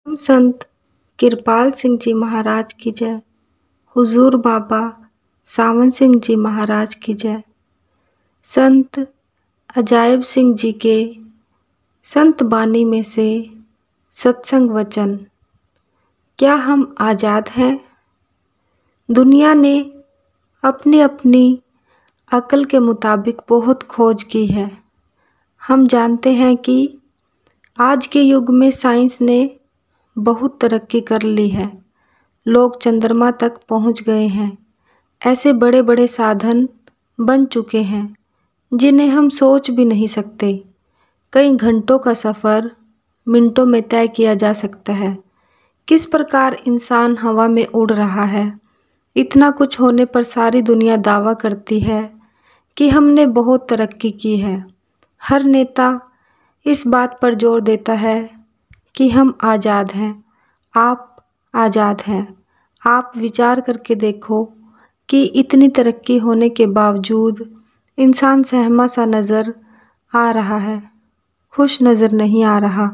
संत कृपाल सिंह जी महाराज की जय। हुजूर बाबा सावन सिंह जी महाराज की जय। संत अजायब सिंह जी के संत बानी में से सत्संग वचन। क्या हम आज़ाद हैं? दुनिया ने अपनी अपनी अक्ल के मुताबिक बहुत खोज की है। हम जानते हैं कि आज के युग में साइंस ने बहुत तरक्की कर ली है। लोग चंद्रमा तक पहुंच गए हैं। ऐसे बड़े बड़े साधन बन चुके हैं जिन्हें हम सोच भी नहीं सकते। कई घंटों का सफ़र मिनटों में तय किया जा सकता है। किस प्रकार इंसान हवा में उड़ रहा है। इतना कुछ होने पर सारी दुनिया दावा करती है कि हमने बहुत तरक्की की है। हर नेता इस बात पर जोर देता है कि हम आज़ाद हैं। आप आज़ाद हैं। आप विचार करके देखो कि इतनी तरक्की होने के बावजूद इंसान सहमा सा नज़र आ रहा है, खुश नज़र नहीं आ रहा।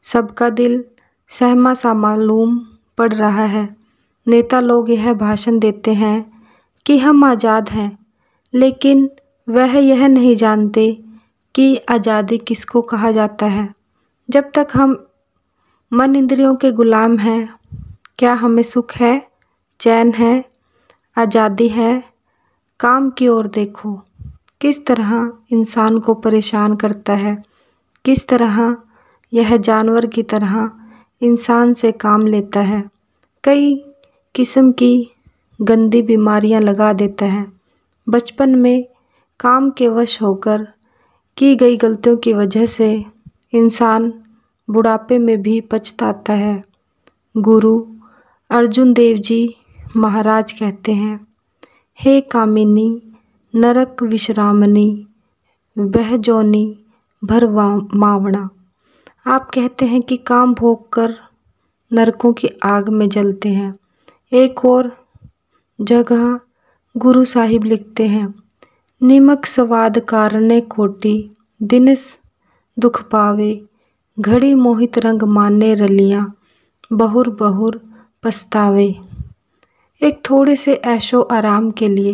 सबका दिल सहमा सा मालूम पड़ रहा है। नेता लोग यह भाषण देते हैं कि हम आज़ाद हैं, लेकिन वह यह नहीं जानते कि आज़ादी किसको कहा जाता है। जब तक हम मन इंद्रियों के गुलाम हैं, क्या हमें सुख है, चैन है, आज़ादी है? काम की ओर देखो, किस तरह इंसान को परेशान करता है। किस तरह यह जानवर की तरह इंसान से काम लेता है। कई किस्म की गंदी बीमारियां लगा देता है। बचपन में काम के वश होकर की गई गलतियों की वजह से इंसान बुढ़ापे में भी पछताता है। गुरु अर्जुन देव जी महाराज कहते हैं, हे कामिनी नरक विश्रामनी वह जोनी भरवा मावना। आप कहते हैं कि काम भोग कर नरकों की आग में जलते हैं। एक और जगह गुरु साहिब लिखते हैं, निमक स्वाद कारणे कोटि दिनस दुख पावे घड़ी मोहित रंग माने रलियां बहुर बहुर पछतावे। एक थोड़े से ऐशो आराम के लिए,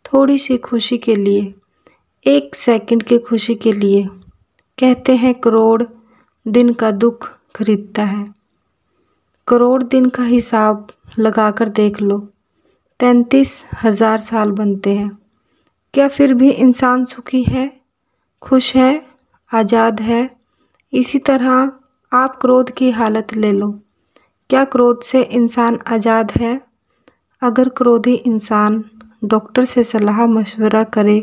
थोड़ी सी खुशी के लिए, एक सेकंड की खुशी के लिए कहते हैं करोड़ दिन का दुख खरीदता है। करोड़ दिन का हिसाब लगाकर देख लो, 33,000 साल बनते हैं। क्या फिर भी इंसान सुखी है, खुश है, आज़ाद है? इसी तरह आप क्रोध की हालत ले लो। क्या क्रोध से इंसान आज़ाद है? अगर क्रोधी इंसान डॉक्टर से सलाह मशवरा करे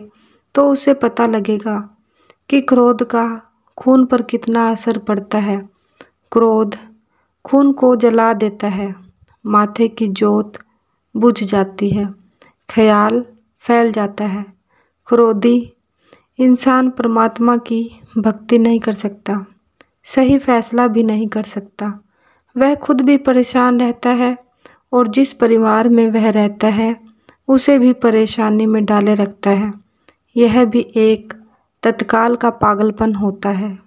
तो उसे पता लगेगा कि क्रोध का खून पर कितना असर पड़ता है। क्रोध खून को जला देता है, माथे की जोत बुझ जाती है, ख्याल फैल जाता है। क्रोधी इंसान परमात्मा की भक्ति नहीं कर सकता, सही फैसला भी नहीं कर सकता। वह खुद भी परेशान रहता है और जिस परिवार में वह रहता है उसे भी परेशानी में डाले रखता है। यह भी एक तत्काल का पागलपन होता है।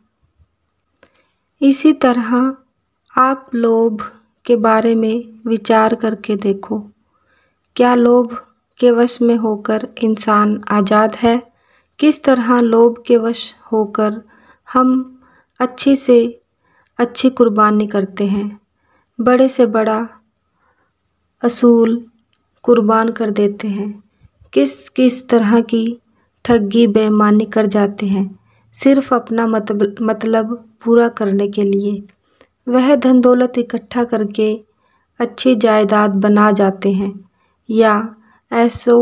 इसी तरह आप लोभ के बारे में विचार करके देखो। क्या लोभ के वश में होकर इंसान आज़ाद है? किस तरह लोभ के वश होकर हम अच्छी से अच्छी कुर्बानी करते हैं, बड़े से बड़ा असूल कुर्बान कर देते हैं। किस किस तरह की ठगी बेईमानी कर जाते हैं, सिर्फ अपना मतलब पूरा करने के लिए। वह धन दौलत इकट्ठा करके अच्छी जायदाद बना जाते हैं या ऐसो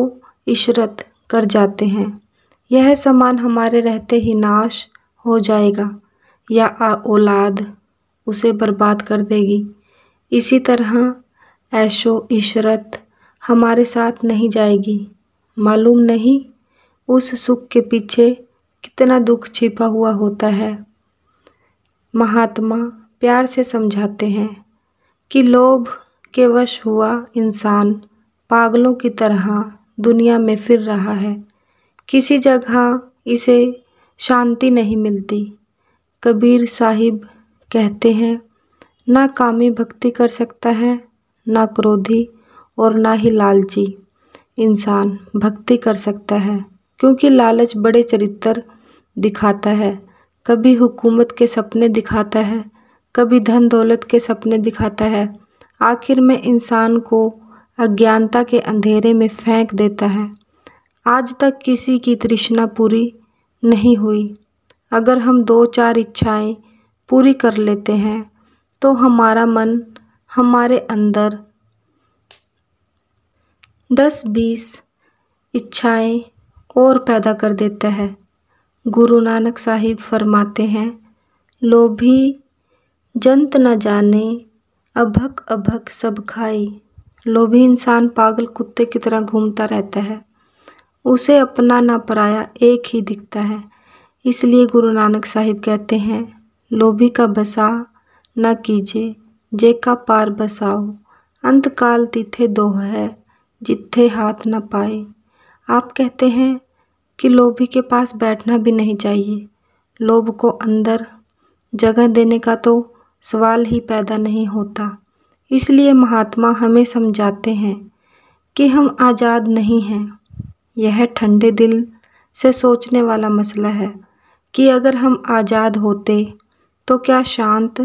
इशरत कर जाते हैं। यह सामान हमारे रहते ही नाश हो जाएगा या औलाद उसे बर्बाद कर देगी। इसी तरह ऐशो इशरत हमारे साथ नहीं जाएगी। मालूम नहीं उस सुख के पीछे कितना दुख छिपा हुआ होता है। महात्मा प्यार से समझाते हैं कि लोभ के वश हुआ इंसान पागलों की तरह दुनिया में फिर रहा है। किसी जगह इसे शांति नहीं मिलती। कबीर साहिब कहते हैं, ना कामी भक्ति कर सकता है, ना क्रोधी और ना ही लालची इंसान भक्ति कर सकता है, क्योंकि लालच बड़े चरित्र दिखाता है, कभी हुकूमत के सपने दिखाता है, कभी धन दौलत के सपने दिखाता है, आखिर में इंसान को अज्ञानता के अंधेरे में फेंक देता है। आज तक किसी की तृष्णा पूरी नहीं हुई। अगर हम 2-4 इच्छाएं पूरी कर लेते हैं तो हमारा मन हमारे अंदर 10-20 इच्छाएं और पैदा कर देता है। गुरु नानक साहिब फरमाते हैं, लोभी जंत न जाने, अभक अभक सब खाई। लोभी इंसान पागल कुत्ते की तरह घूमता रहता है, उसे अपना ना पराया एक ही दिखता है। इसलिए गुरु नानक साहिब कहते हैं, लोभी का बसा न कीजे, जे का पार बसाओ। अंतकाल तिथे दोह है, जिथे हाथ न पाए। आप कहते हैं कि लोभी के पास बैठना भी नहीं चाहिए। लोभ को अंदर जगह देने का तो सवाल ही पैदा नहीं होता। इसलिए महात्मा हमें समझाते हैं कि हम आज़ाद नहीं हैं। यह ठंडे दिल से सोचने वाला मसला है कि अगर हम आज़ाद होते तो क्या शांत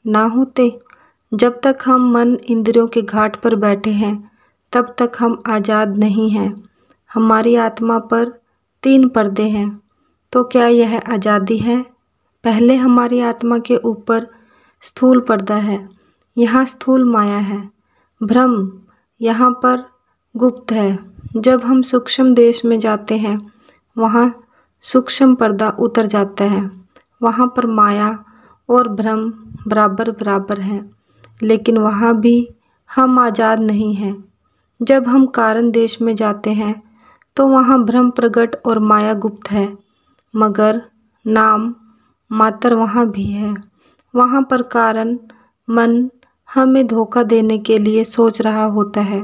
ना होते। जब तक हम मन इंद्रियों के घाट पर बैठे हैं तब तक हम आज़ाद नहीं हैं। हमारी आत्मा पर 3 पर्दे हैं, तो क्या यह आज़ादी है? पहले हमारी आत्मा के ऊपर स्थूल पर्दा है, यहाँ स्थूल माया है, भ्रम यहाँ पर गुप्त है। जब हम सूक्ष्म देश में जाते हैं वहाँ सूक्ष्म पर्दा उतर जाता है, वहाँ पर माया और भ्रम बराबर बराबर हैं, लेकिन वहाँ भी हम आज़ाद नहीं हैं। जब हम कारण देश में जाते हैं तो वहाँ भ्रम प्रकट और माया गुप्त है, मगर नाम मात्र वहाँ भी है। वहाँ पर कारण मन हमें धोखा देने के लिए सोच रहा होता है।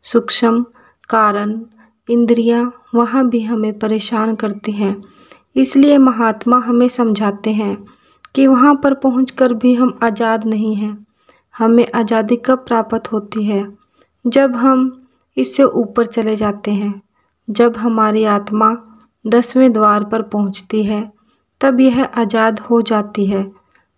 सूक्ष्म कारण इंद्रियाँ वहाँ भी हमें परेशान करती हैं। इसलिए महात्मा हमें समझाते हैं कि वहाँ पर पहुंचकर भी हम आज़ाद नहीं हैं। हमें आज़ादी कब प्राप्त होती है? जब हम इससे ऊपर चले जाते हैं, जब हमारी आत्मा 10वें द्वार पर पहुंचती है, तब यह आज़ाद हो जाती है।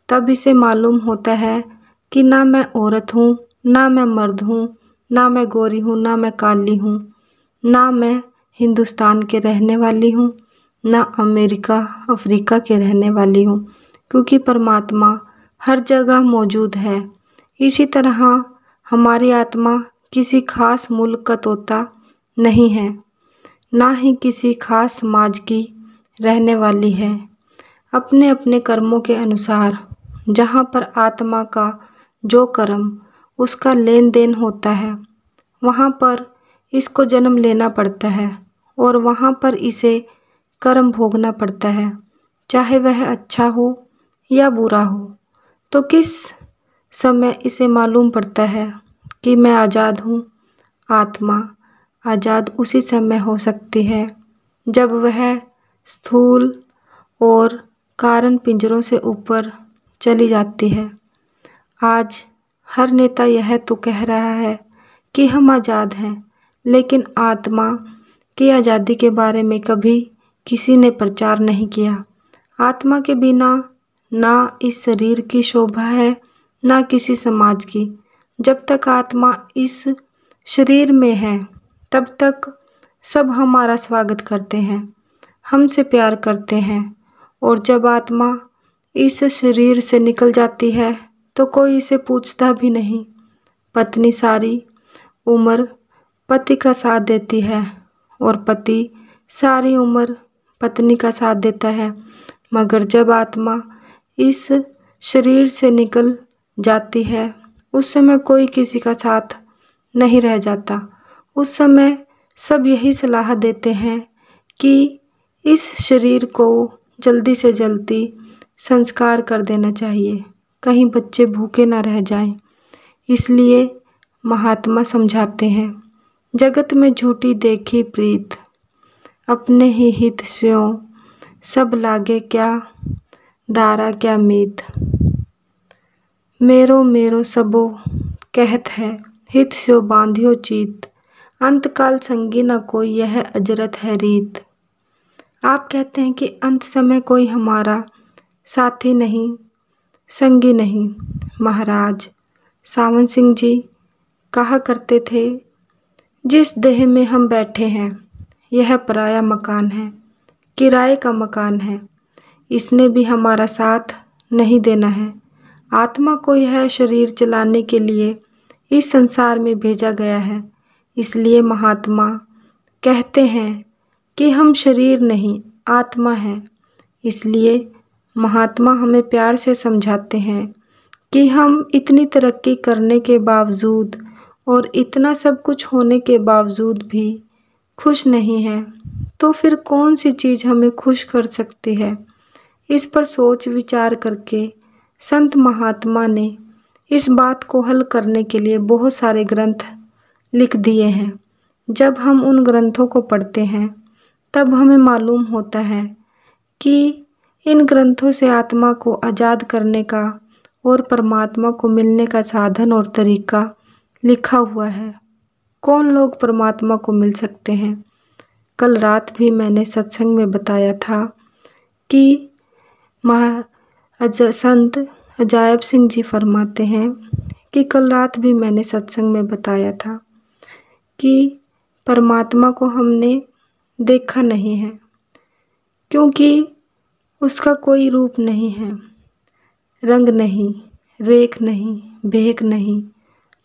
तब इसे मालूम होता है कि ना मैं औरत हूँ, ना मैं मर्द हूँ, ना मैं गोरी हूँ, ना मैं काली हूँ, ना मैं हिंदुस्तान के रहने वाली हूँ, ना अमेरिका अफ्रीका के रहने वाली हूँ, क्योंकि परमात्मा हर जगह मौजूद है। इसी तरह हमारी आत्मा किसी खास मुल्क का तोता नहीं है, ना ही किसी खास समाज की रहने वाली है। अपने अपने कर्मों के अनुसार जहाँ पर आत्मा का जो कर्म उसका लेन देन होता है, वहाँ पर इसको जन्म लेना पड़ता है और वहाँ पर इसे कर्म भोगना पड़ता है, चाहे वह अच्छा हो या बुरा हो। तो किस समय इसे मालूम पड़ता है कि मैं आज़ाद हूँ? आत्मा आज़ाद उसी समय हो सकती है जब वह स्थूल और कारण पिंजरों से ऊपर चली जाती है। आज हर नेता यह तो कह रहा है कि हम आज़ाद हैं, लेकिन आत्मा की आज़ादी के बारे में कभी किसी ने प्रचार नहीं किया। आत्मा के बिना ना इस शरीर की शोभा है, ना किसी समाज की। जब तक आत्मा इस शरीर में है तब तक सब हमारा स्वागत करते हैं, हमसे प्यार करते हैं, और जब आत्मा इस शरीर से निकल जाती है तो कोई इसे पूछता भी नहीं। पत्नी सारी उम्र पति का साथ देती है और पति सारी उम्र पत्नी का साथ देता है, मगर जब आत्मा इस शरीर से निकल जाती है उस समय कोई किसी का साथ नहीं रह जाता। उस समय सब यही सलाह देते हैं कि इस शरीर को जल्दी से जल्दी संस्कार कर देना चाहिए, कहीं बच्चे भूखे ना रह जाएं। इसलिए महात्मा समझाते हैं, जगत में झूठी देखी प्रीत, अपने ही हित स्यों, सब लागे क्या दारा क्या मीत। मेरो मेरो सबो कहत है, हित स्यो बांधियो चीत, अंतकाल संगी न कोई यह अजरत है रीत। आप कहते हैं कि अंत समय कोई हमारा साथी नहीं, संगी नहीं। महाराज सावन सिंह जी कहा करते थे, जिस देह में हम बैठे हैं यह पराया मकान है, किराए का मकान है। इसने भी हमारा साथ नहीं देना है। आत्मा को यह शरीर चलाने के लिए इस संसार में भेजा गया है। इसलिए महात्मा कहते हैं कि हम शरीर नहीं आत्मा हैं। इसलिए महात्मा हमें प्यार से समझाते हैं कि हम इतनी तरक्की करने के बावजूद और इतना सब कुछ होने के बावजूद भी खुश नहीं हैं, तो फिर कौन सी चीज़ हमें खुश कर सकती है। इस पर सोच विचार करके संत महात्मा ने इस बात को हल करने के लिए बहुत सारे ग्रंथ लिख दिए हैं। जब हम उन ग्रंथों को पढ़ते हैं तब हमें मालूम होता है कि इन ग्रंथों से आत्मा को आज़ाद करने का और परमात्मा को मिलने का साधन और तरीका लिखा हुआ है। कौन लोग परमात्मा को मिल सकते हैं? कल रात भी मैंने सत्संग में बताया था कि संत अजायब सिंह जी फरमाते हैं कि कल रात भी मैंने सत्संग में बताया था कि परमात्मा को हमने देखा नहीं है, क्योंकि उसका कोई रूप नहीं है, रंग नहीं, रेख नहीं, भेख नहीं,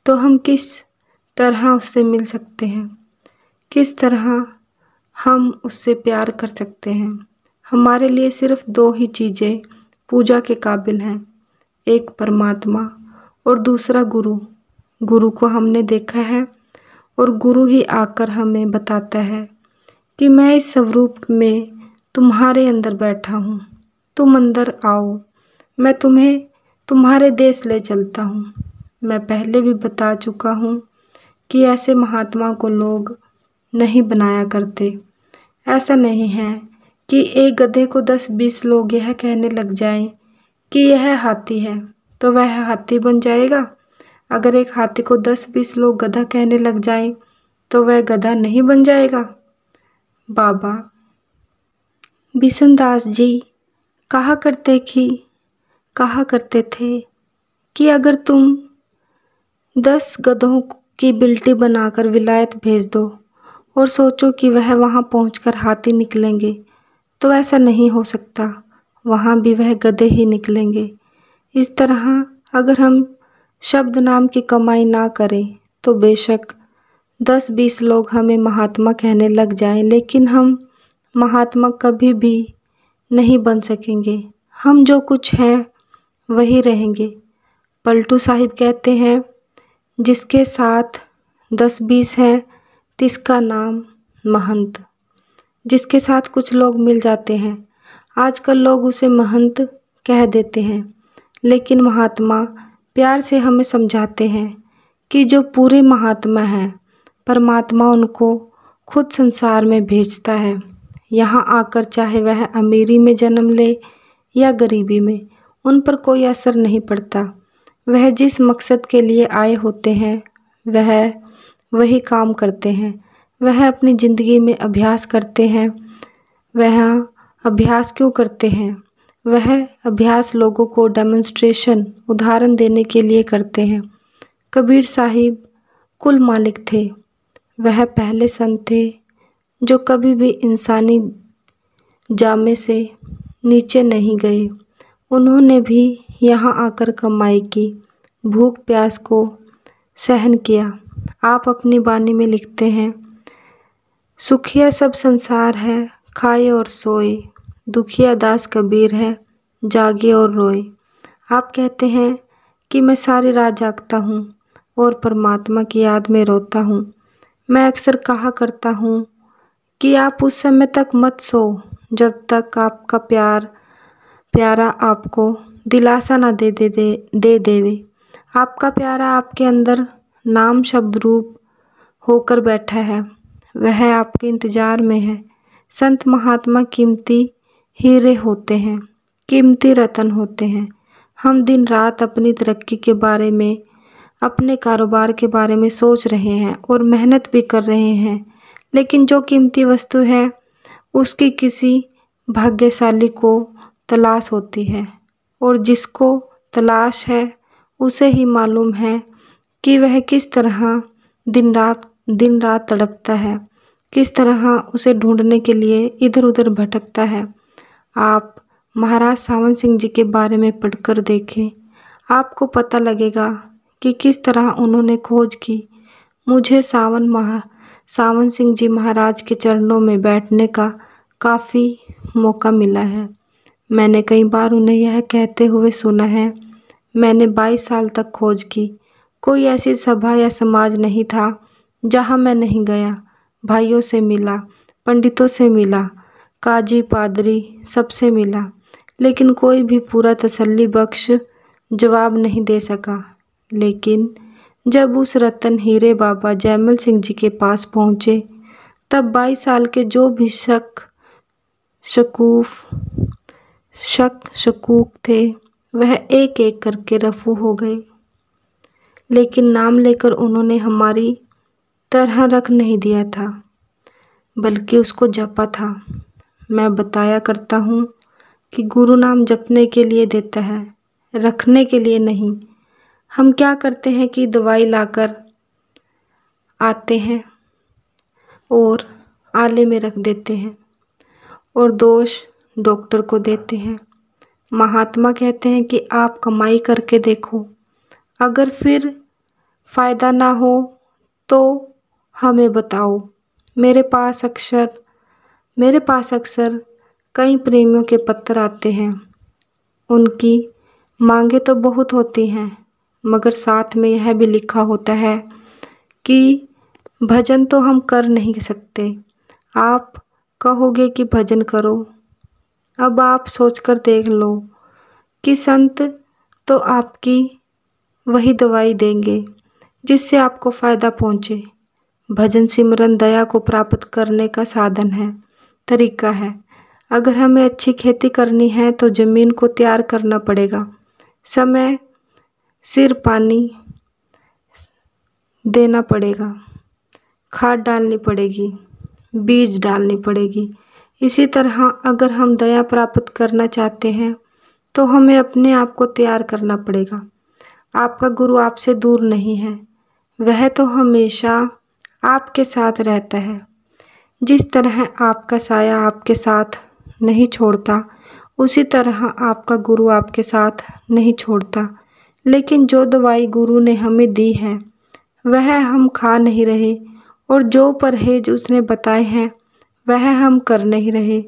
तो हम किस तरह उससे मिल सकते हैं? किस तरह हम उससे प्यार कर सकते हैं? हमारे लिए सिर्फ दो ही चीज़ें पूजा के काबिल हैं, एक परमात्मा और दूसरा गुरु। गुरु को हमने देखा है और गुरु ही आकर हमें बताता है कि मैं इस स्वरूप में तुम्हारे अंदर बैठा हूँ, तुम अंदर आओ, मैं तुम्हें तुम्हारे देश ले चलता हूँ। मैं पहले भी बता चुका हूँ कि ऐसे महात्मा को लोग नहीं बनाया करते। ऐसा नहीं है कि एक गधे को 10-20 लोग यह कहने लग जाएं कि यह हाथी है तो वह हाथी बन जाएगा। अगर एक हाथी को 10-20 लोग गधा कहने लग जाएं तो वह गधा नहीं बन जाएगा। बाबा बिशनदास जी कहा करते थे कि अगर तुम 10 गधों की बिल्टी बनाकर विलायत भेज दो और सोचो कि वह वहाँ पहुंचकर हाथी निकलेंगे, तो ऐसा नहीं हो सकता। वहाँ भी वह गधे ही निकलेंगे। इस तरह अगर हम शब्द नाम की कमाई ना करें तो बेशक 10-20 लोग हमें महात्मा कहने लग जाएं, लेकिन हम महात्मा कभी भी नहीं बन सकेंगे। हम जो कुछ हैं वही रहेंगे। पलटू साहिब कहते हैं, जिसके साथ 10-20 हैं तिसका नाम महंत। जिसके साथ कुछ लोग मिल जाते हैं, आजकल लोग उसे महंत कह देते हैं, लेकिन महात्मा प्यार से हमें समझाते हैं कि जो पूरे महात्मा हैं, परमात्मा उनको खुद संसार में भेजता है। यहाँ आकर चाहे वह अमीरी में जन्म ले या गरीबी में, उन पर कोई असर नहीं पड़ता। वह जिस मकसद के लिए आए होते हैं वह वही काम करते हैं। वह अपनी ज़िंदगी में अभ्यास करते हैं। वह अभ्यास क्यों करते हैं? वह अभ्यास लोगों को डेमोन्स्ट्रेशन उदाहरण देने के लिए करते हैं। कबीर साहिब कुल मालिक थे। वह पहले संत थे जो कभी भी इंसानी जामे से नीचे नहीं गए। उन्होंने भी यहाँ आकर कमाई की, भूख प्यास को सहन किया। आप अपनी वाणी में लिखते हैं, सुखिया सब संसार है खाए और सोए, दुखिया दास कबीर है जागे और रोए। आप कहते हैं कि मैं सारी रात जागता हूँ और परमात्मा की याद में रोता हूँ। मैं अक्सर कहा करता हूँ कि आप उस समय तक मत सो जब तक आपका प्यारा आपको दिलासा ना दे देवे। आपका प्यारा आपके अंदर नाम शब्द रूप होकर बैठा है, वह आपके इंतज़ार में है। संत महात्मा कीमती हीरे होते हैं, कीमती रतन होते हैं। हम दिन रात अपनी तरक्की के बारे में, अपने कारोबार के बारे में सोच रहे हैं और मेहनत भी कर रहे हैं, लेकिन जो कीमती वस्तु है उसकी किसी भाग्यशाली को तलाश होती है, और जिसको तलाश है उसे ही मालूम है कि वह किस तरह दिन रात तड़पता है, किस तरह उसे ढूंढने के लिए इधर उधर भटकता है। आप महाराज सावन सिंह जी के बारे में पढ़कर देखें, आपको पता लगेगा कि किस तरह उन्होंने खोज की। मुझे सावन सिंह जी महाराज के चरणों में बैठने का काफ़ी मौका मिला है। मैंने कई बार उन्हें यह कहते हुए सुना है, मैंने 22 साल तक खोज की, कोई ऐसी सभा या समाज नहीं था जहाँ मैं नहीं गया। भाइयों से मिला, पंडितों से मिला, काजी पादरी सबसे मिला, लेकिन कोई भी पूरा तसल्ली बख्श जवाब नहीं दे सका। लेकिन जब उस रतन हीरे बाबा जैमल सिंह जी के पास पहुँचे, तब 22 साल के जो भी शक शकूक थे वह एक एक करके रफू हो गए। लेकिन नाम लेकर उन्होंने हमारी तरह रख नहीं दिया था, बल्कि उसको जपा था। मैं बताया करता हूँ कि गुरु नाम जपने के लिए देता है, रखने के लिए नहीं। हम क्या करते हैं कि दवाई लाकर आते हैं और आले में रख देते हैं और दोष डॉक्टर को देते हैं। महात्मा कहते हैं कि आप कमाई करके देखो, अगर फिर फ़ायदा ना हो तो हमें बताओ। मेरे पास अक्सर कई प्रेमियों के पत्र आते हैं। उनकी मांगे तो बहुत होती हैं, मगर साथ में यह भी लिखा होता है कि भजन तो हम कर नहीं सकते। आप कहोगे कि भजन करो। अब आप सोचकर देख लो कि संत तो आपकी वही दवाई देंगे जिससे आपको फ़ायदा पहुँचे। भजन सिमरन दया को प्राप्त करने का साधन है, तरीका है। अगर हमें अच्छी खेती करनी है तो ज़मीन को तैयार करना पड़ेगा, समय सिर पानी देना पड़ेगा, खाद डालनी पड़ेगी, बीज डालनी पड़ेगी। इसी तरह अगर हम दया प्राप्त करना चाहते हैं तो हमें अपने आप को तैयार करना पड़ेगा। आपका गुरु आपसे दूर नहीं है, वह तो हमेशा आपके साथ रहता है। जिस तरह आपका साया आपके साथ नहीं छोड़ता, उसी तरह आपका गुरु आपके साथ नहीं छोड़ता। लेकिन जो दवाई गुरु ने हमें दी है वह हम खा नहीं रहे, और जो परहेज उसने बताए हैं वह हम कर नहीं रहे,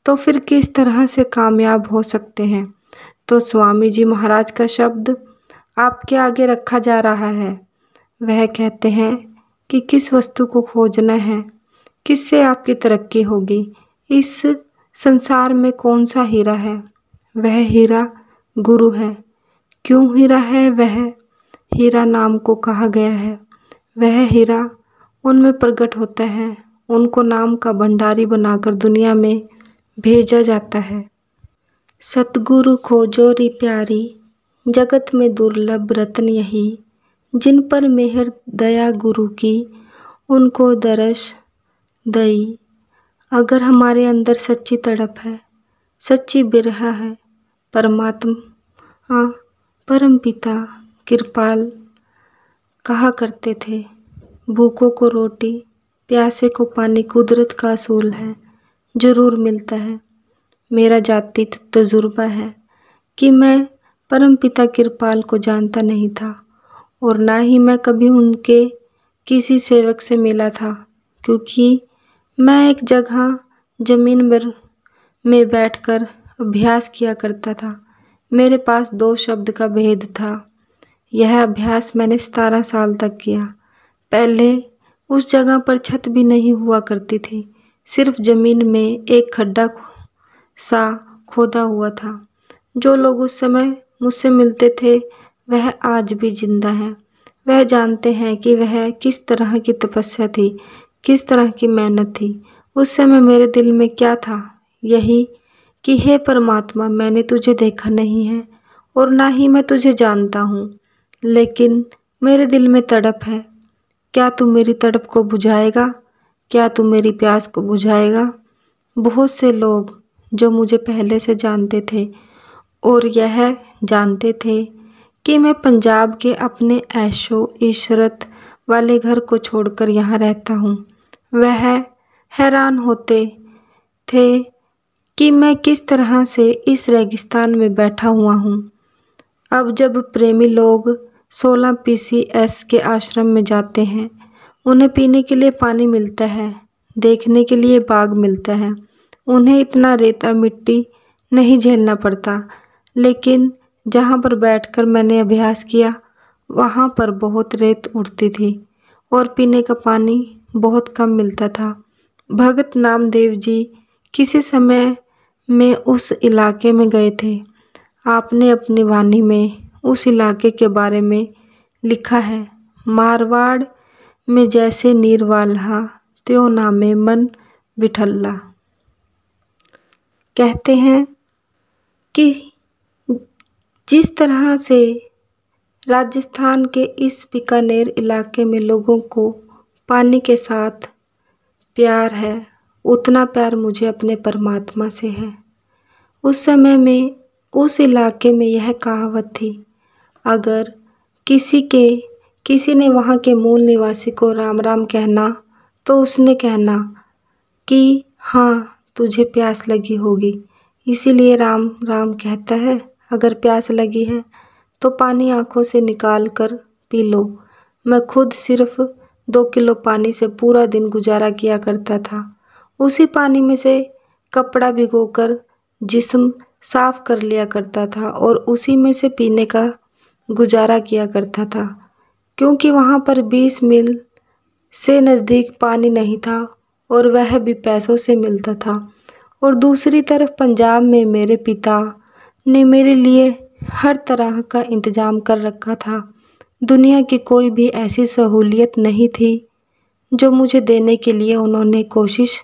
तो फिर किस तरह से कामयाब हो सकते हैं। तो स्वामी जी महाराज का शब्द आपके आगे रखा जा रहा है। वह कहते हैं कि किस वस्तु को खोजना है, किससे आपकी तरक्की होगी। इस संसार में कौन सा हीरा है? वह हीरा गुरु है। क्यों हीरा है? वह हीरा नाम को कहा गया है। वह हीरा उनमें प्रकट होता है, उनको नाम का भंडारी बनाकर दुनिया में भेजा जाता है। सतगुरु खोजो री प्यारी, जगत में दुर्लभ रत्न यही, जिन पर मेहर दया गुरु की, उनको दरस दई। अगर हमारे अंदर सच्ची तड़प है, सच्ची बिरहा है, परमात्मा परम पिता कृपाल कहा करते थे, भूखों को रोटी, प्यासे को पानी कुदरत का असूल है, ज़रूर मिलता है। मेरा जाति तजुर्बा है कि मैं परम पिता कृपाल को जानता नहीं था, और ना ही मैं कभी उनके किसी सेवक से मिला था, क्योंकि मैं एक जगह ज़मीन में बैठकर अभ्यास किया करता था। मेरे पास 2 शब्द का भेद था। यह अभ्यास मैंने 17 साल तक किया। पहले उस जगह पर छत भी नहीं हुआ करती थी, सिर्फ ज़मीन में एक खड्डा सा खोदा हुआ था। जो लोग उस समय मुझसे मिलते थे वह आज भी जिंदा हैं। वह जानते हैं कि वह किस तरह की तपस्या थी, किस तरह की मेहनत थी। उस समय मेरे दिल में क्या था? यही कि हे परमात्मा, मैंने तुझे देखा नहीं है और ना ही मैं तुझे जानता हूँ, लेकिन मेरे दिल में तड़प है। क्या तू मेरी तड़प को बुझाएगा? क्या तू मेरी प्यास को बुझाएगा? बहुत से लोग जो मुझे पहले से जानते थे और यह जानते थे कि मैं पंजाब के अपने ऐशो इशरत वाले घर को छोड़कर यहाँ रहता हूँ, वह हैरान होते थे कि मैं किस तरह से इस रेगिस्तान में बैठा हुआ हूँ। अब जब प्रेमी लोग 16 PCS के आश्रम में जाते हैं, उन्हें पीने के लिए पानी मिलता है, देखने के लिए बाग मिलता है, उन्हें इतना रेता मिट्टी नहीं झेलना पड़ता। लेकिन जहाँ पर बैठकर मैंने अभ्यास किया, वहाँ पर बहुत रेत उड़ती थी और पीने का पानी बहुत कम मिलता था। भगत नामदेव जी किसी समय में उस इलाके में गए थे। आपने अपनी वाणी में उस इलाके के बारे में लिखा है, मारवाड़ में जैसे नीर वाल्हा त्यों नामे मन बिठल्ला। कहते हैं कि जिस तरह से राजस्थान के इस बीकानेर इलाके में लोगों को पानी के साथ प्यार है, उतना प्यार मुझे अपने परमात्मा से है। उस समय में उस इलाके में यह कहावत थी, अगर किसी ने वहाँ के मूल निवासी को राम राम कहना तो उसने कहना कि हाँ, तुझे प्यास लगी होगी, इसीलिए राम राम कहता है। अगर प्यास लगी है तो पानी आंखों से निकाल कर पी लो। मैं खुद सिर्फ 2 किलो पानी से पूरा दिन गुजारा किया करता था। उसी पानी में से कपड़ा भिगोकर जिस्म साफ कर लिया करता था और उसी में से पीने का गुजारा किया करता था, क्योंकि वहाँ पर 20 मील से नज़दीक पानी नहीं था और वह भी पैसों से मिलता था। और दूसरी तरफ पंजाब में मेरे पिता ने मेरे लिए हर तरह का इंतज़ाम कर रखा था। दुनिया की कोई भी ऐसी सहूलियत नहीं थी जो मुझे देने के लिए उन्होंने कोशिश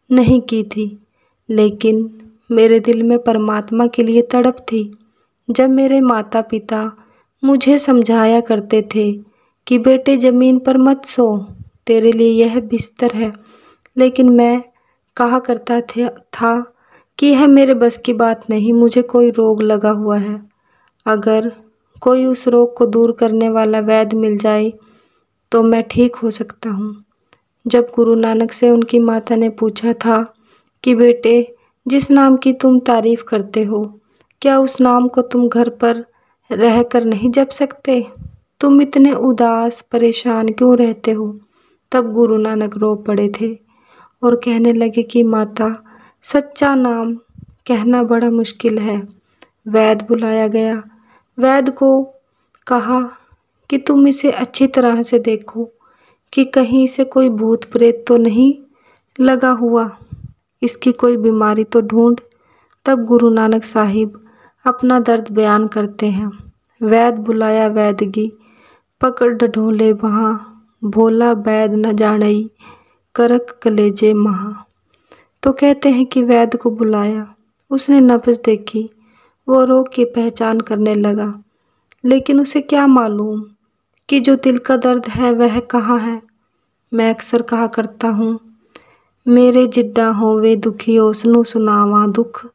नहीं की थी, लेकिन मेरे दिल में परमात्मा के लिए तड़प थी। जब मेरे माता पिता मुझे समझाया करते थे कि बेटे ज़मीन पर मत सो, तेरे लिए यह बिस्तर है, लेकिन मैं कहा करता था कि यह मेरे बस की बात नहीं, मुझे कोई रोग लगा हुआ है। अगर कोई उस रोग को दूर करने वाला वैद्य मिल जाए तो मैं ठीक हो सकता हूँ। जब गुरु नानक से उनकी माता ने पूछा था कि बेटे, जिस नाम की तुम तारीफ़ करते हो, क्या उस नाम को तुम घर पर रह कर नहीं जप सकते? तुम इतने उदास परेशान क्यों रहते हो? तब गुरु नानक रो पड़े थे और कहने लगे कि माता, सच्चा नाम कहना बड़ा मुश्किल है। वैद्य बुलाया गया। वैद्य को कहा कि तुम इसे अच्छी तरह से देखो कि कहीं इसे कोई भूत प्रेत तो नहीं लगा हुआ, इसकी कोई बीमारी तो ढूंढ। तब गुरु नानक साहिब अपना दर्द बयान करते हैं। वैद्य बुलाया वैदगी, पकड़ ढोले वहाँ, भोला वैद्य न जानई, करक कलेजे महा। तो कहते हैं कि वैद्य को बुलाया, उसने नब्ज देखी, वो रोग की पहचान करने लगा, लेकिन उसे क्या मालूम कि जो दिल का दर्द है वह कहाँ है। मैं अक्सर कहा करता हूँ, मेरे जिड्डा होवे दुखी ओसनु सुनावा दुख,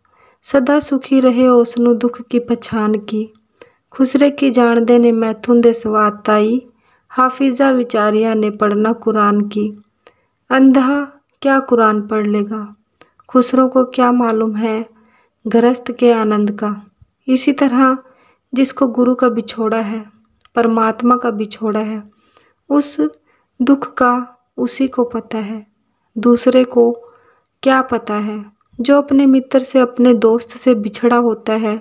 सदा सुखी रहे ओसनु दुख की पछान की। खुसरे की जान दे ने मैथुन दे सवात ताई, हाफिज़ा विचारिया ने पढ़ना कुरान की। अंधा क्या कुरान पढ़ लेगा, खुसरों को क्या मालूम है गृहस्थ के आनंद का। इसी तरह जिसको गुरु का बिछोड़ा है, परमात्मा का बिछोड़ा है, उस दुख का उसी को पता है, दूसरे को क्या पता है। जो अपने मित्र से, अपने दोस्त से बिछड़ा होता है,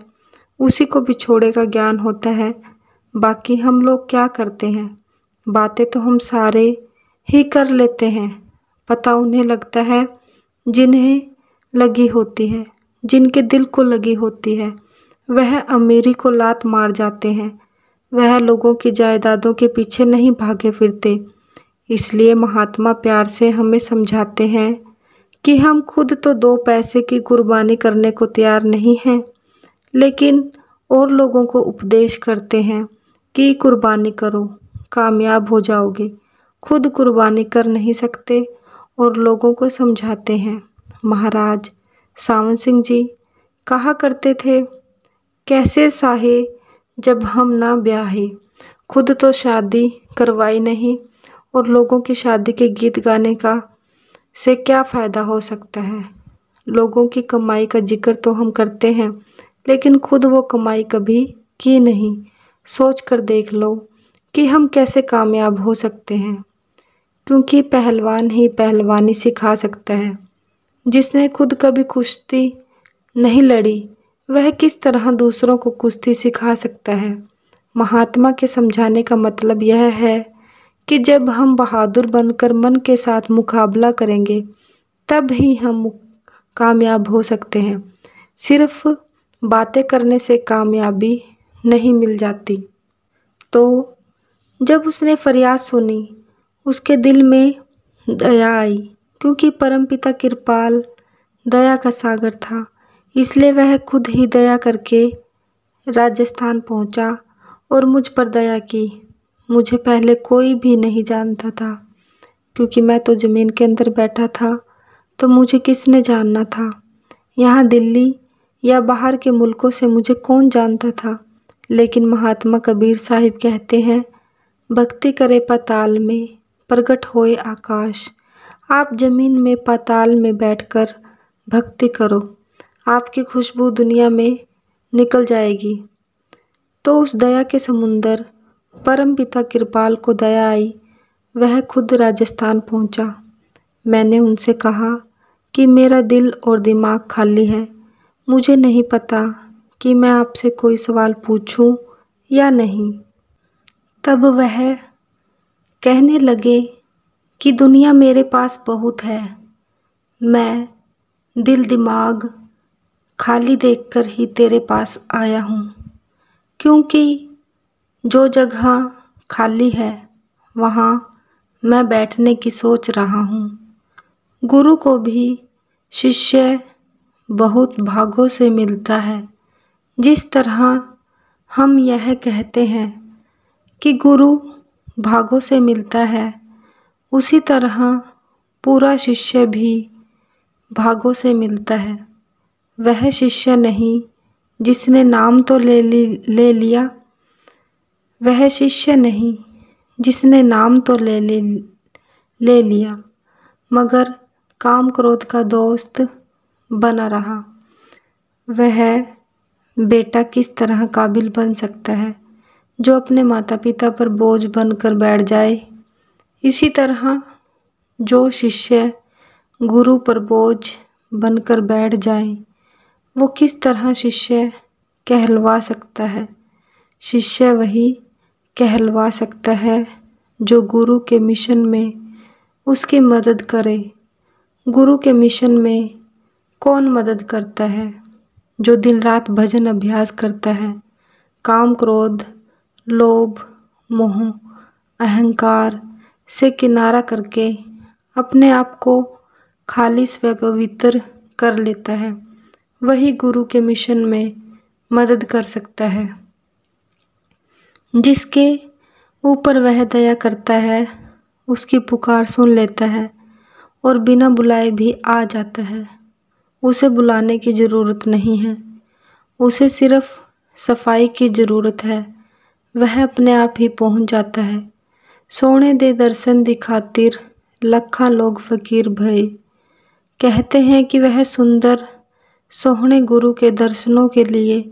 उसी को बिछोड़े का ज्ञान होता है। बाकी हम लोग क्या करते हैं, बातें तो हम सारे ही कर लेते हैं, पता उन्हें लगता है जिन्हें लगी होती है, जिनके दिल को लगी होती है। वह अमीरी को लात मार जाते हैं, वह लोगों की जायदादों के पीछे नहीं भागे फिरते। इसलिए महात्मा प्यार से हमें समझाते हैं कि हम खुद तो 2 पैसे की कुर्बानी करने को तैयार नहीं हैं, लेकिन और लोगों को उपदेश करते हैं कि कुर्बानी करो, कामयाब हो जाओगे। खुद कुर्बानी कर नहीं सकते और लोगों को समझाते हैं। महाराज सावंत सिंह जी कहा करते थे, कैसे साहे जब हम ना ब्याहे। खुद तो शादी करवाई नहीं और लोगों की शादी के गीत गाने का से क्या फ़ायदा हो सकता है। लोगों की कमाई का जिक्र तो हम करते हैं, लेकिन खुद वो कमाई कभी की नहीं। सोच कर देख लो कि हम कैसे कामयाब हो सकते हैं, क्योंकि पहलवान ही पहलवानी सिखा सकता है। जिसने खुद कभी कुश्ती नहीं लड़ी, वह किस तरह दूसरों को कुश्ती सिखा सकता है। महात्मा के समझाने का मतलब यह है कि जब हम बहादुर बनकर मन के साथ मुकाबला करेंगे, तब ही हम कामयाब हो सकते हैं। सिर्फ बातें करने से कामयाबी नहीं मिल जाती। तो जब उसने फरियाद सुनी, उसके दिल में दया आई, क्योंकि परमपिता कृपाल दया का सागर था। इसलिए वह खुद ही दया करके राजस्थान पहुंचा और मुझ पर दया की। मुझे पहले कोई भी नहीं जानता था, क्योंकि मैं तो ज़मीन के अंदर बैठा था, तो मुझे किसने जानना था। यहाँ दिल्ली या बाहर के मुल्कों से मुझे कौन जानता था। लेकिन महात्मा कबीर साहिब कहते हैं, भक्ति करे पाताल में, प्रगट होए आकाश। आप ज़मीन में पाताल में बैठकर भक्ति करो, आपकी खुशबू दुनिया में निकल जाएगी। तो उस दया के समुंदर परम पिता कृपाल को दया आई। वह खुद राजस्थान पहुंचा। मैंने उनसे कहा कि मेरा दिल और दिमाग खाली है, मुझे नहीं पता कि मैं आपसे कोई सवाल पूछूं या नहीं। तब वह कहने लगे कि दुनिया मेरे पास बहुत है, मैं दिल दिमाग खाली देखकर ही तेरे पास आया हूँ, क्योंकि जो जगह खाली है वहाँ मैं बैठने की सोच रहा हूँ। गुरु को भी शिष्य बहुत भागों से मिलता है। जिस तरह हम यह कहते हैं कि गुरु भागों से मिलता है, उसी तरह पूरा शिष्य भी भागों से मिलता है। वह शिष्य नहीं जिसने नाम तो ले लिया, वह शिष्य नहीं जिसने नाम तो ले लिया, मगर काम क्रोध का दोस्त बना रहा। वह बेटा किस तरह काबिल बन सकता है जो अपने माता पिता पर बोझ बनकर बैठ जाए। इसी तरह जो शिष्य गुरु पर बोझ बनकर बैठ जाए, वो किस तरह शिष्य कहलवा सकता है। शिष्य वही कहलवा सकता है जो गुरु के मिशन में उसकी मदद करे। गुरु के मिशन में कौन मदद करता है? जो दिन रात भजन अभ्यास करता है, काम क्रोध लोभ मोह अहंकार से किनारा करके अपने आप को खालिस व पवित्र कर लेता है, वही गुरु के मिशन में मदद कर सकता है। जिसके ऊपर वह दया करता है, उसकी पुकार सुन लेता है और बिना बुलाए भी आ जाता है। उसे बुलाने की ज़रूरत नहीं है, उसे सिर्फ सफाई की ज़रूरत है, वह अपने आप ही पहुंच जाता है। सोने दे दर्शन दी खातिर लखा लोग फकीर भये। कहते हैं कि वह सुंदर सोहने गुरु के दर्शनों के लिए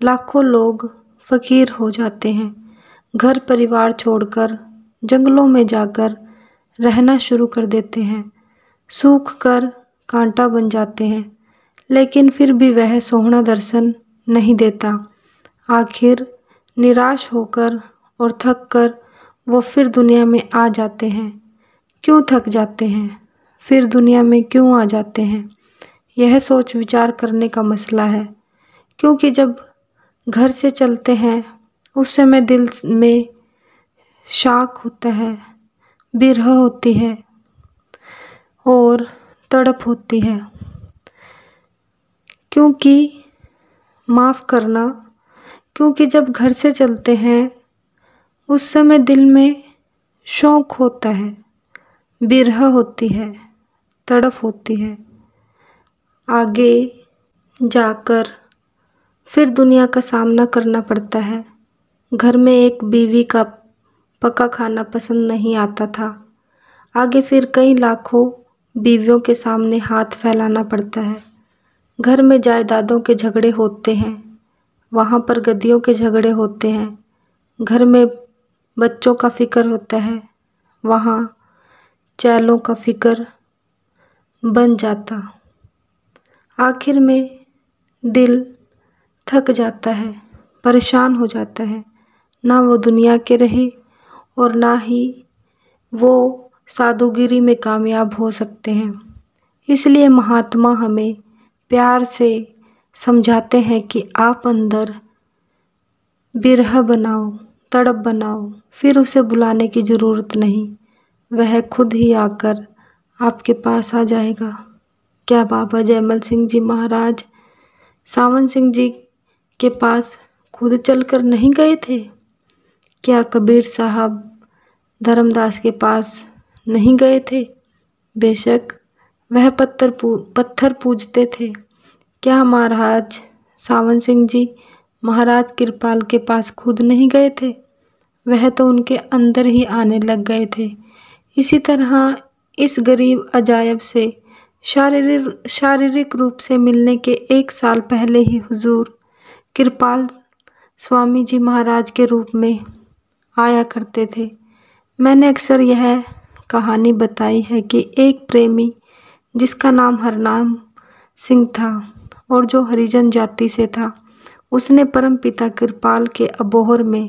लाखों लोग फकीर हो जाते हैं। घर परिवार छोड़कर जंगलों में जाकर रहना शुरू कर देते हैं, सूख कर कांटा बन जाते हैं, लेकिन फिर भी वह सोहना दर्शन नहीं देता। आखिर निराश होकर और थक कर वो फिर दुनिया में आ जाते हैं। क्यों थक जाते हैं, फिर दुनिया में क्यों आ जाते हैं? यह सोच विचार करने का मसला है, क्योंकि जब घर से चलते हैं उस समय दिल में शाख होता है, बिरह होती है और तड़प होती है। क्योंकि माफ़ करना क्योंकि जब घर से चलते हैं उस समय दिल में शौक होता है, बिरह होती है, तड़प होती है। आगे जाकर फिर दुनिया का सामना करना पड़ता है। घर में एक बीवी का पका खाना पसंद नहीं आता था। आगे फिर कई लाखों बीवियों के सामने हाथ फैलाना पड़ता है। घर में जायदादों के झगड़े होते हैं, वहाँ पर गद्दियों के झगड़े होते हैं। घर में बच्चों का फिक्र होता है, वहाँ चैलों का फिक्र बन जाता। आखिर में दिल थक जाता है, परेशान हो जाता है। ना वो दुनिया के रहे और ना ही वो साधुगिरी में कामयाब हो सकते हैं। इसलिए महात्मा हमें प्यार से समझाते हैं कि आप अंदर बिरह बनाओ, तड़प बनाओ, फिर उसे बुलाने की ज़रूरत नहीं, वह खुद ही आकर आपके पास आ जाएगा। क्या बाबा जयमल सिंह जी महाराज सावन सिंह जी के पास खुद चलकर नहीं गए थे? क्या कबीर साहब धर्मदास के पास नहीं गए थे? बेशक वह पत्थर पूजते थे। क्या महाराज सावन सिंह जी महाराज कृपाल के पास खुद नहीं गए थे? वह तो उनके अंदर ही आने लग गए थे। इसी तरह इस गरीब अजायब से शारीरिक रूप से मिलने के 1 साल पहले ही हुजूर कृपाल स्वामी जी महाराज के रूप में आया करते थे। मैंने अक्सर यह कहानी बताई है कि एक प्रेमी जिसका नाम हरनाम सिंह था और जो हरिजन जाति से था, उसने परम पिता कृपाल के अबोहर में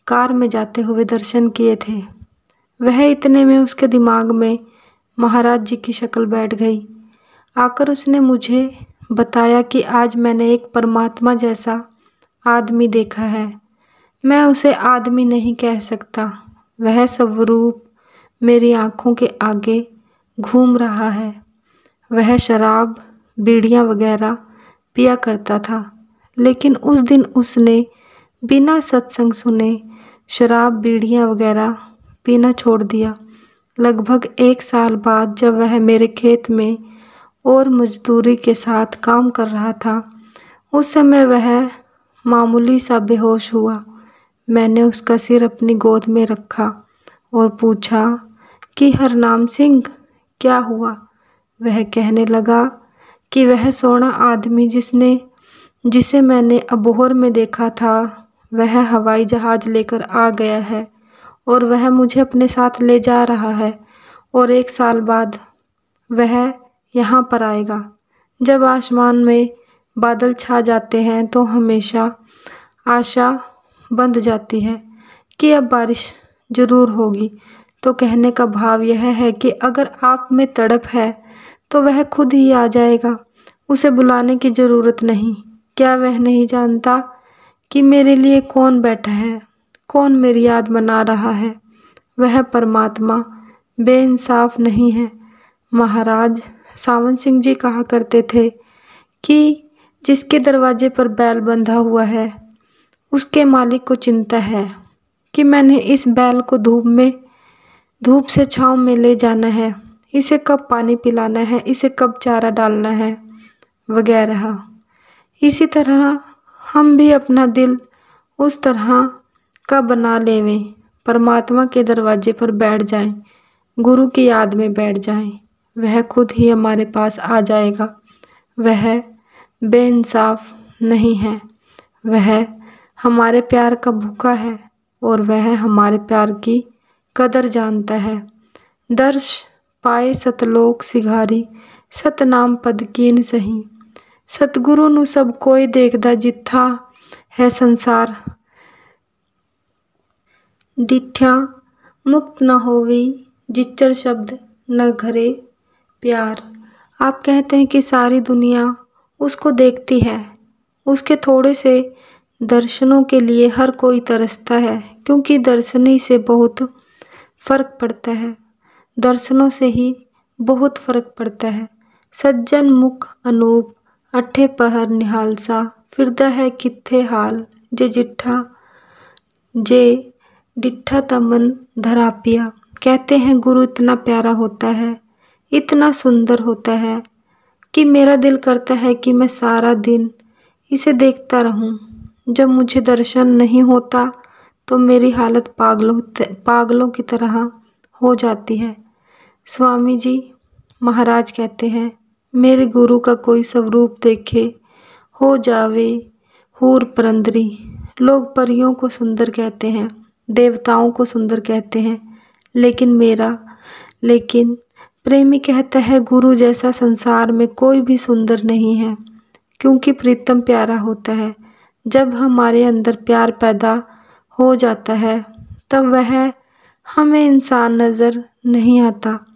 कार में जाते हुए दर्शन किए थे। वह इतने में उसके दिमाग में महाराज जी की शक्ल बैठ गई। आकर उसने मुझे बताया कि आज मैंने एक परमात्मा जैसा आदमी देखा है। मैं उसे आदमी नहीं कह सकता, वह स्वरूप मेरी आँखों के आगे घूम रहा है। वह शराब, बीड़ियाँ वगैरह पिया करता था, लेकिन उस दिन उसने बिना सत्संग सुने शराब, बीड़ियाँ वगैरह पीना छोड़ दिया। लगभग 1 साल बाद जब वह मेरे खेत में और मजदूरी के साथ काम कर रहा था, उस समय वह मामूली सा बेहोश हुआ। मैंने उसका सिर अपनी गोद में रखा और पूछा कि हरनाम सिंह क्या हुआ? वह कहने लगा कि वह सोना आदमी जिसे मैंने अबोहर में देखा था, वह हवाई जहाज लेकर आ गया है और वह मुझे अपने साथ ले जा रहा है और 1 साल बाद वह यहाँ पर आएगा। जब आसमान में बादल छा जाते हैं तो हमेशा आशा बंध जाती है कि अब बारिश ज़रूर होगी। तो कहने का भाव यह है कि अगर आप में तड़प है तो वह खुद ही आ जाएगा, उसे बुलाने की ज़रूरत नहीं। क्या वह नहीं जानता कि मेरे लिए कौन बैठा है, कौन मेरी याद मना रहा है? वह परमात्मा बेइंसाफ नहीं है। महाराज सावन सिंह जी कहा करते थे कि जिसके दरवाजे पर बैल बंधा हुआ है उसके मालिक को चिंता है कि मैंने इस बैल को धूप से छाँव में ले जाना है, इसे कब पानी पिलाना है, इसे कब चारा डालना है वगैरह। इसी तरह हम भी अपना दिल उस तरह का बना लेवें, परमात्मा के दरवाजे पर बैठ जाएं, गुरु की याद में बैठ जाएं, वह खुद ही हमारे पास आ जाएगा। वह बेइंसाफ नहीं है, वह हमारे प्यार का भूखा है और वह हमारे प्यार की कदर जानता है। दर्श पाए सतलोक सिघारी, सतनाम पद कीन सही। सतगुरु ਨੂੰ सब कोई देखदा जिथा है संसार। डिठ्या मुक्त न होवी जिच्चर शब्द न घरे प्यार। आप कहते हैं कि सारी दुनिया उसको देखती है, उसके थोड़े से दर्शनों के लिए हर कोई तरसता है, क्योंकि दर्शनी से बहुत फ़र्क पड़ता है, दर्शनों से ही बहुत फ़र्क पड़ता है। सज्जन मुख अनूप अठे पहर निहालसा, फिरदा है कित्थे हाल जे डिट्ठा तमन धरापिया। कहते हैं गुरु इतना प्यारा होता है, इतना सुंदर होता है कि मेरा दिल करता है कि मैं सारा दिन इसे देखता रहूं। जब मुझे दर्शन नहीं होता तो मेरी हालत पागलों की तरह हो जाती है। स्वामी जी महाराज कहते हैं, मेरे गुरु का कोई स्वरूप देखे हो जावे हूर परंदरी। लोग परियों को सुंदर कहते हैं, देवताओं को सुंदर कहते हैं, लेकिन प्रेमी कहता है गुरु जैसा संसार में कोई भी सुंदर नहीं है, क्योंकि प्रीतम प्यारा होता है। जब हमारे अंदर प्यार पैदा हो जाता है तब वह हमें इंसान नज़र नहीं आता।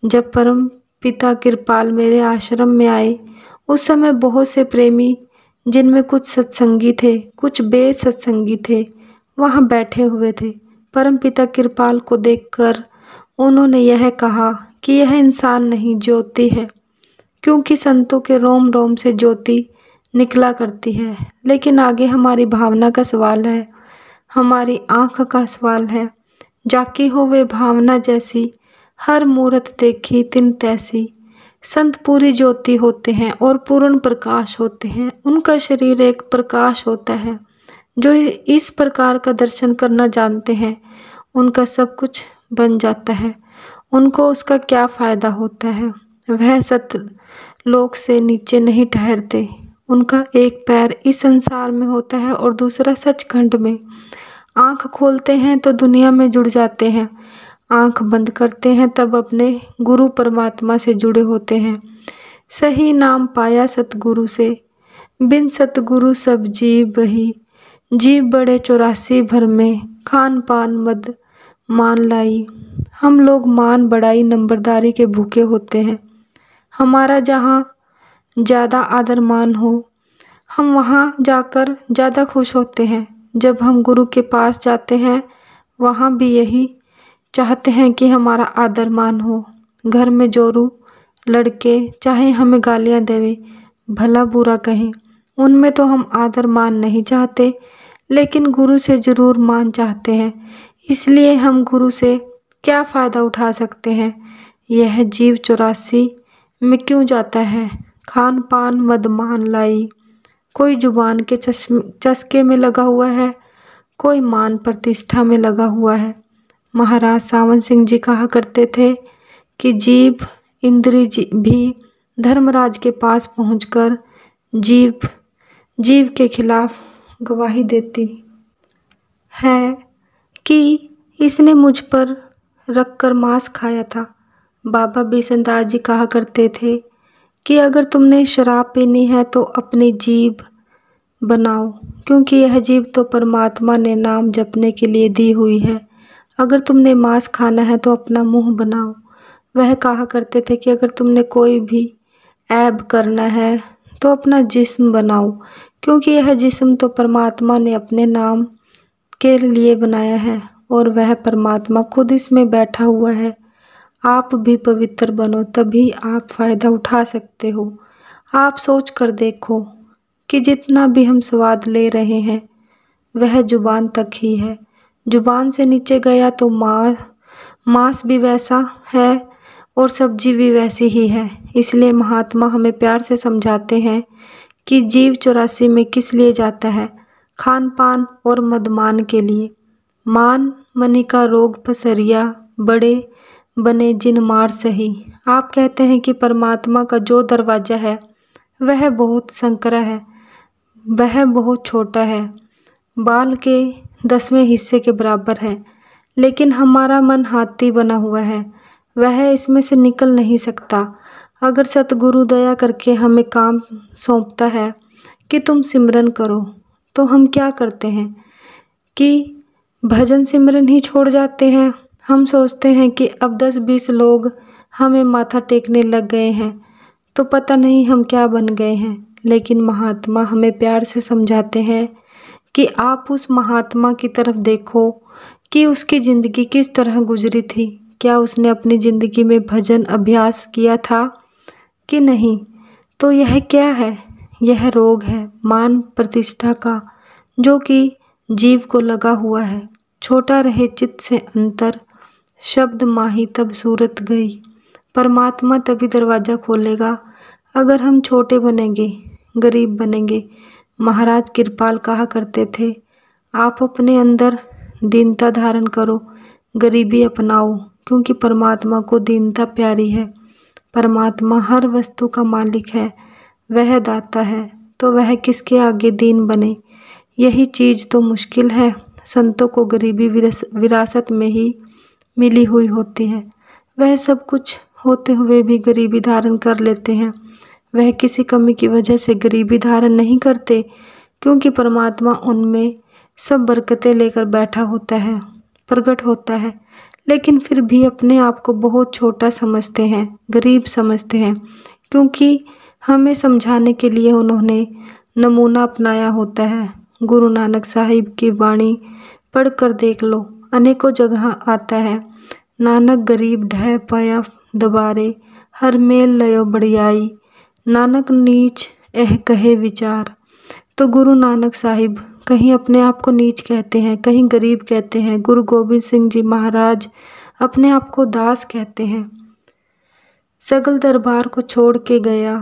जब परम पिता कृपाल मेरे आश्रम में आए उस समय बहुत से प्रेमी, जिनमें कुछ सत्संगी थे कुछ बेसत्संगी थे, वहाँ बैठे हुए थे। परम पिता कृपाल को देखकर उन्होंने यह कहा कि यह इंसान नहीं ज्योति है, क्योंकि संतों के रोम रोम से ज्योति निकला करती है। लेकिन आगे हमारी भावना का सवाल है, हमारी आँख का सवाल है। जाकी हो वे भावना जैसी, हर मूरत देखी तिन तैसी। संत पूरी ज्योति होते हैं और पूर्ण प्रकाश होते हैं। उनका शरीर एक प्रकाश होता है। जो इस प्रकार का दर्शन करना जानते हैं उनका सब कुछ बन जाता है। उनको उसका क्या फ़ायदा होता है? वह सतलोक से नीचे नहीं ठहरते। उनका एक पैर इस संसार में होता है और दूसरा सचखंड में। आँख खोलते हैं तो दुनिया में जुड़ जाते हैं, आँख बंद करते हैं तब अपने गुरु परमात्मा से जुड़े होते हैं। सही नाम पाया सतगुरु से, बिन सतगुरु सब जीव बही। जीव बड़े 84 भर में, खान पान मद मान लाई। हम लोग मान बड़ाई नंबरदारी के भूखे होते हैं। हमारा जहाँ ज़्यादा आदर मान हो हम वहाँ जाकर ज़्यादा खुश होते हैं। जब हम गुरु के पास जाते हैं वहाँ भी यही चाहते हैं कि हमारा आदर मान हो। घर में जोरू लड़के चाहे हमें गालियाँ देवे, भला बुरा कहें, उनमें तो हम आदर मान नहीं चाहते, लेकिन गुरु से ज़रूर मान चाहते हैं। इसलिए हम गुरु से क्या फ़ायदा उठा सकते हैं? यह जीव 84 में क्यों जाता है? खान पान मद मान लाई। कोई जुबान के चस्के में लगा हुआ है, कोई मान प्रतिष्ठा में लगा हुआ है। महाराज सावन सिंह जी कहा करते थे कि जीव इंद्री भी धर्मराज के पास पहुंचकर जीव के खिलाफ गवाही देती है कि इसने मुझ पर रखकर मांस खाया था। बाबा बिशनदास जी कहा करते थे कि अगर तुमने शराब पीनी है तो अपनी जीभ बनाओ, क्योंकि यह जीभ तो परमात्मा ने नाम जपने के लिए दी हुई है। अगर तुमने मांस खाना है तो अपना मुंह बनाओ। वह कहा करते थे कि अगर तुमने कोई भी ऐब करना है तो अपना जिस्म बनाओ, क्योंकि यह जिस्म तो परमात्मा ने अपने नाम के लिए बनाया है और वह परमात्मा खुद इसमें बैठा हुआ है। आप भी पवित्र बनो, तभी आप फ़ायदा उठा सकते हो। आप सोच कर देखो कि जितना भी हम स्वाद ले रहे हैं वह जुबान तक ही है। जुबान से नीचे गया तो मांस भी वैसा है और सब्जी भी वैसी ही है। इसलिए महात्मा हमें प्यार से समझाते हैं कि जीव 84 में किस लिए जाता है? खान पान और मदमान के लिए। मान मनी का रोग पसरिया, बड़े बने जिन मार सही। आप कहते हैं कि परमात्मा का जो दरवाज़ा है वह बहुत संकरा है, वह बहुत छोटा है, बाल के 10वें हिस्से के बराबर है, लेकिन हमारा मन हाथी बना हुआ है, वह इसमें से निकल नहीं सकता। अगर सतगुरु दया करके हमें काम सौंपता है कि तुम सिमरन करो, तो हम क्या करते हैं कि भजन सिमरन ही छोड़ जाते हैं। हम सोचते हैं कि अब 10-20 लोग हमें माथा टेकने लग गए हैं तो पता नहीं हम क्या बन गए हैं। लेकिन महात्मा हमें प्यार से समझाते हैं कि आप उस महात्मा की तरफ देखो कि उसकी ज़िंदगी किस तरह गुजरी थी। क्या उसने अपनी ज़िंदगी में भजन अभ्यास किया था कि नहीं? तो यह क्या है? यह रोग है मान प्रतिष्ठा का, जो कि जीव को लगा हुआ है। छोटा रहे चित्त से अंतर, शब्द माही तब सूरत गई। परमात्मा तभी दरवाज़ा खोलेगा अगर हम छोटे बनेंगे, गरीब बनेंगे। महाराज कृपाल कहा करते थे, आप अपने अंदर दीनता धारण करो, गरीबी अपनाओ, क्योंकि परमात्मा को दीनता प्यारी है। परमात्मा हर वस्तु का मालिक है, वह दाता है, तो वह किसके आगे दीन बने। यही चीज़ तो मुश्किल है। संतों को गरीबी विरासत में ही मिली हुई होती है। वह सब कुछ होते हुए भी गरीबी धारण कर लेते हैं। वह किसी कमी की वजह से गरीबी धारण नहीं करते, क्योंकि परमात्मा उनमें सब बरकतें लेकर बैठा होता है, प्रकट होता है। लेकिन फिर भी अपने आप को बहुत छोटा समझते हैं, गरीब समझते हैं, क्योंकि हमें समझाने के लिए उन्होंने नमूना अपनाया होता है। गुरु नानक साहिब की वाणी पढ़कर देख लो, अनेकों जगह आता है, नानक गरीब ढह पाया दबारे, हर मेल लयो बढ़ियाई, नानक नीच एह कहे विचार। तो गुरु नानक साहिब कहीं अपने आप को नीच कहते हैं, कहीं गरीब कहते हैं। गुरु गोबिंद सिंह जी महाराज अपने आप को दास कहते हैं। सगल दरबार को छोड़ के गया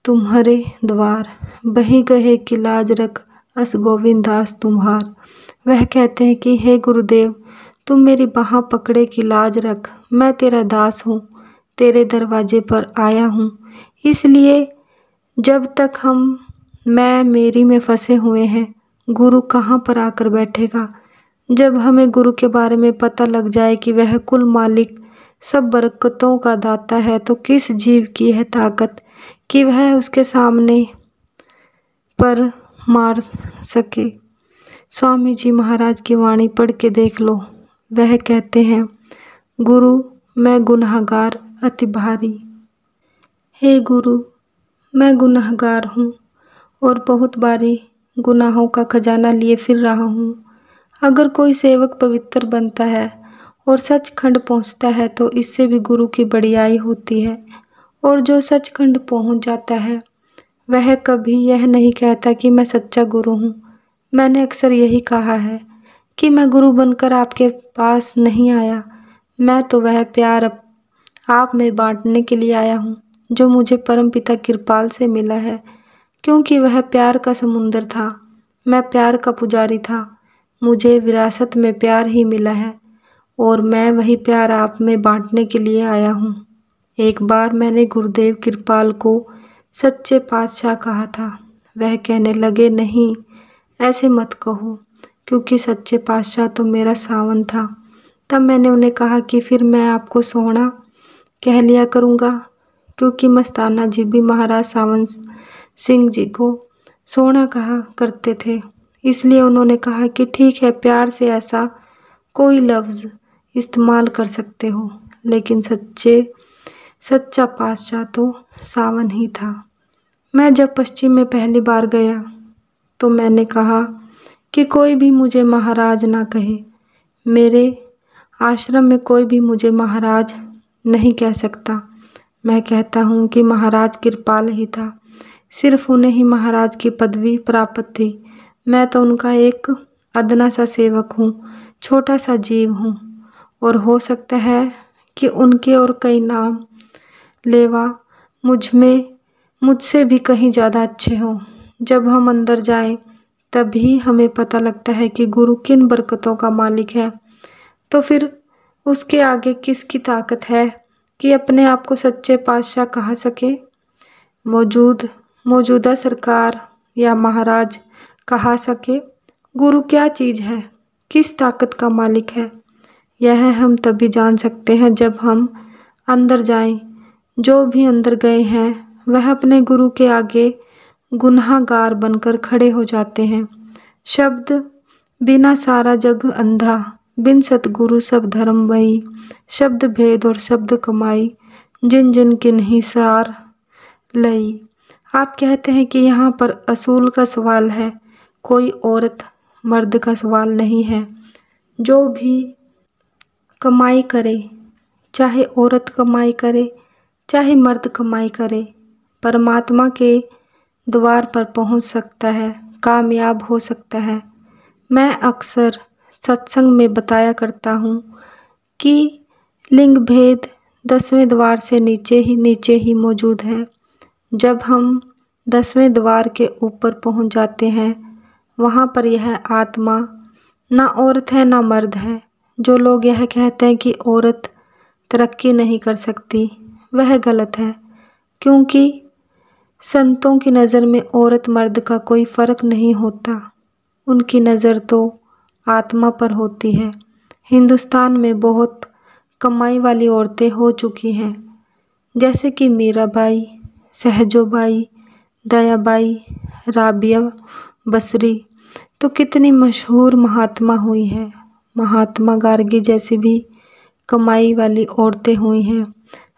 तुम्हारे द्वार, बही गहे कि लाज रख अस गोविंद दास तुम्हार। वह कहते हैं कि हे गुरुदेव, तुम मेरी बाह पकड़े कि लाज रख, मैं तेरा दास हूँ, तेरे दरवाजे पर आया हूँ। इसलिए जब तक हम मैं मेरी में फंसे हुए हैं, गुरु कहाँ पर आकर बैठेगा। जब हमें गुरु के बारे में पता लग जाए कि वह कुल मालिक, सब बरकतों का दाता है, तो किस जीव की है ताकत कि वह उसके सामने पर मार सके। स्वामी जी महाराज की वाणी पढ़ के देख लो। वह कहते हैं, गुरु मैं गुनहगार अति भारी। हे गुरु, मैं गुनहगार हूँ और बहुत बारी गुनाहों का खजाना लिए फिर रहा हूँ। अगर कोई सेवक पवित्र बनता है और सचखंड पहुँचता है तो इससे भी गुरु की बड़ियाई होती है। और जो सचखंड पहुँच जाता है वह कभी यह नहीं कहता कि मैं सच्चा गुरु हूँ। मैंने अक्सर यही कहा है कि मैं गुरु बनकर आपके पास नहीं आया, मैं तो वह प्यार आप में बांटने के लिए आया हूँ जो मुझे परमपिता कृपाल से मिला है, क्योंकि वह प्यार का समुंदर था। मैं प्यार का पुजारी था, मुझे विरासत में प्यार ही मिला है और मैं वही प्यार आप में बांटने के लिए आया हूँ। एक बार मैंने गुरुदेव कृपाल को सच्चे पातशाह कहा था। वह कहने लगे, नहीं ऐसे मत कहो, क्योंकि सच्चे पातशाह तो मेरा सावन था। तब मैंने उन्हें कहा कि फिर मैं आपको सोहना कह लिया करूँगा, क्योंकि मस्ताना जी भी महाराज सावन सिंह जी को सोहना कहा करते थे। इसलिए उन्होंने कहा कि ठीक है, प्यार से ऐसा कोई लफ्ज़ इस्तेमाल कर सकते हो, लेकिन सच्चा पातशाह तो सावन ही था। मैं जब पश्चिम में पहली बार गया तो मैंने कहा कि कोई भी मुझे महाराज ना कहे। मेरे आश्रम में कोई भी मुझे महाराज नहीं कह सकता। मैं कहता हूँ कि महाराज कृपाल ही था, सिर्फ उन्हें ही महाराज की पदवी प्राप्त थी। मैं तो उनका एक अदना सा सेवक हूँ, छोटा सा जीव हूँ, और हो सकता है कि उनके और कई नाम लेवा मुझसे भी कहीं ज़्यादा अच्छे हों। जब हम अंदर जाएं तभी हमें पता लगता है कि गुरु किन बरकतों का मालिक है। तो फिर उसके आगे किसकी ताकत है कि अपने आप को सच्चे पातशाह कहा सके। मौजूदा सरकार या महाराज कहा सके। गुरु क्या चीज़ है, किस ताकत का मालिक है, यह हम तभी जान सकते हैं जब हम अंदर जाएं। जो भी अंदर गए हैं वह अपने गुरु के आगे गुनहगार बनकर खड़े हो जाते हैं। शब्द बिना सारा जग अंधा, बिन सतगुरु सब धर्म वही, शब्द भेद और शब्द कमाई, जिन जिन की नहीं सार लई। आप कहते हैं कि यहाँ पर असूल का सवाल है, कोई औरत मर्द का सवाल नहीं है। जो भी कमाई करे, चाहे औरत कमाई करे चाहे मर्द कमाई करे, परमात्मा के द्वार पर पहुंच सकता है, कामयाब हो सकता है। मैं अक्सर सत्संग में बताया करता हूँ कि लिंग भेद 10वें द्वार से नीचे ही मौजूद है। जब हम 10वें द्वार के ऊपर पहुँच जाते हैं, वहाँ पर यह आत्मा ना औरत है ना मर्द है। जो लोग यह कहते हैं कि औरत तरक्की नहीं कर सकती, वह गलत है, क्योंकि संतों की नज़र में औरत मर्द का कोई फ़र्क नहीं होता। उनकी नज़र तो आत्मा पर होती है। हिंदुस्तान में बहुत कमाई वाली औरतें हो चुकी हैं, जैसे कि मीराबाई, सहजोबाई, दयाबाई, राबिया बसरी, तो कितनी मशहूर महात्मा हुई हैं। महात्मा गार्गी जैसी भी कमाई वाली औरतें हुई हैं।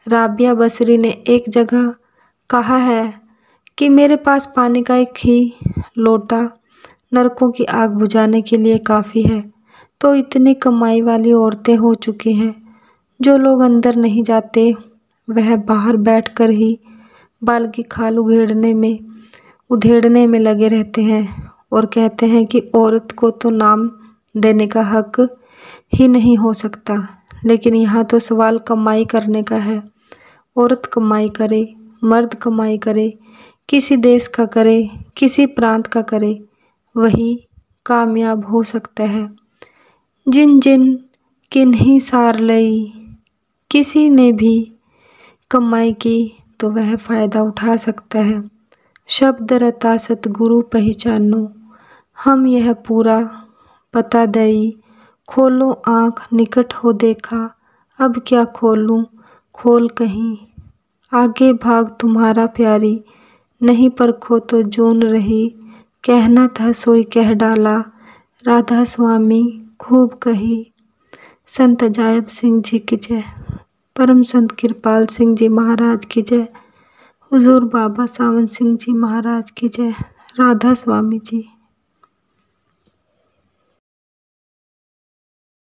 राबिया बसरी ने एक जगह कहा है कि मेरे पास पानी का एक ही लोटा नरकों की आग बुझाने के लिए काफ़ी है। तो इतनी कमाई वाली औरतें हो चुकी हैं। जो लोग अंदर नहीं जाते, वह बाहर बैठकर ही बाल की खाल उधेड़ने में लगे रहते हैं और कहते हैं कि औरत को तो नाम देने का हक ही नहीं हो सकता। लेकिन यहाँ तो सवाल कमाई करने का है। औरत कमाई करे, मर्द कमाई करे, किसी देश का करे, किसी प्रांत का करे, वही कामयाब हो सकता है। जिन जिन किन्हीं सार लई, किसी ने भी कमाई की तो वह फ़ायदा उठा सकता है। शब्द रता सतगुरु पहचानो, हम यह पूरा बता दई। खोलो आँख निकट हो देखा, अब क्या खोलूं खोल कहीं। आगे भाग तुम्हारा प्यारी, नहीं परखो तो जून रही। कहना था सोई कह डाला, राधा स्वामी खूब कही। संत अजायब सिंह जी की जय। परम संत कृपाल सिंह जी महाराज की जय। हुजूर बाबा सावन सिंह जी महाराज की जय। राधा स्वामी जी।